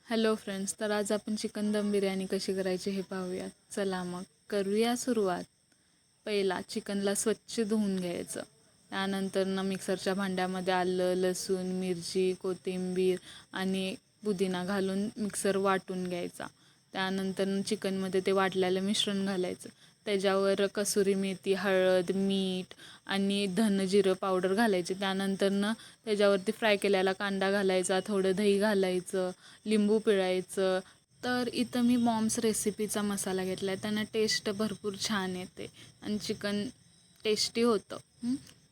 Hello friends, तर आज आपण चिकन दम बिर्याणी कशी करायची हे पाहूयात. चला मग करूया सुरुवात. पहिला चिकनला स्वच्छ धुवून घ्यायचं. त्यानंतर मिक्सरच्या भांड्यामध्ये आलं, लसूण, मिरची, कोथिंबीर आणि पुदिना घालून मिक्सर वाटून घ्यायचा. त्यानंतर चिकनमध्ये ते वाटलेलं मिश्रण घालायचं. त्याच्यावर कसुरी मेथी, हळद, मीठ आणि धन जिरं पावडर घालायचे. त्यानंतर त्याच्यावरती फ्राय केलेला कांदा घालायचा, थोडं दही घालायचं, लिंबू पिळायचं. तर इथं मी मॉम्स रेसिपीचा मसाला घेतला आहे. त्यानं टेस्ट भरपूर छान येते आणि चिकन टेस्टी होतं.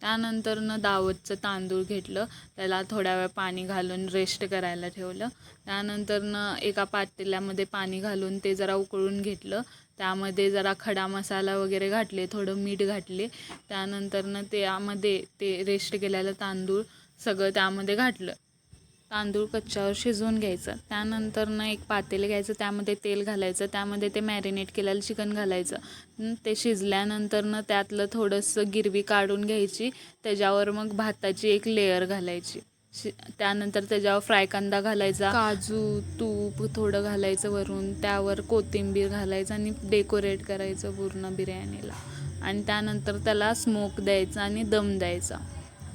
त्यानंतर दावतचं तांदूळ घेतलं, त्याला थोड्या वेळ पाणी घालून रेस्ट करायला ठेवलं. त्यानंतर एका पातेल्यामध्ये पाणी घालून ते जरा उकळून घेतलं. त्यामध्ये जरा खडा मसाला वगैरे घातले, थोडं मीठ घातले. त्यानंतर त्यामध्ये ते रेस्ट केलेलं तांदूळ सगळं त्यामध्ये घातलं. तांदूळ कच्च्यावर शिजवून घ्यायचं. त्यानंतर एक पातेलं घ्यायचं, त्यामध्ये तेल घालायचं, त्यामध्ये ते मॅरिनेट केलेलं चिकन घालायचं. ते शिजल्यानंतर त्यातलं थोडंसं गिरवी काढून घ्यायची. त्याच्यावर मग भाताची एक लेयर घालायची. त्यानंतर त्याच्यावर फ्राय कांदा घालायचा, काजू, तूप थोडं घालायचं वरून, त्यावर कोथिंबीर घालायचं आणि डेकोरेट करायचं पूर्ण बिर्याणीला. आणि त्यानंतर त्याला स्मोक द्यायचा आणि दम द्यायचा.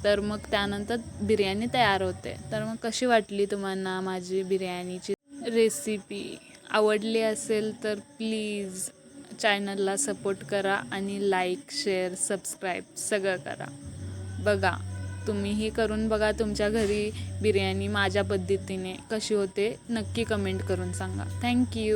तर मग त्यानंतर बिर्याणी तयार होते. तर मग कशी वाटली तुम्हाला माझी बिर्याणीची रेसिपी? आवडली असेल तर प्लीज चॅनलला सपोर्ट करा आणि लाईक, शेअर, सबस्क्राईब सगळं करा. बघा, तुम्हीही करून बघा तुमच्या घरी बिर्याणी माझ्या पद्धतीने कशी होते नक्की कमेंट करून सांगा. थँक्यू.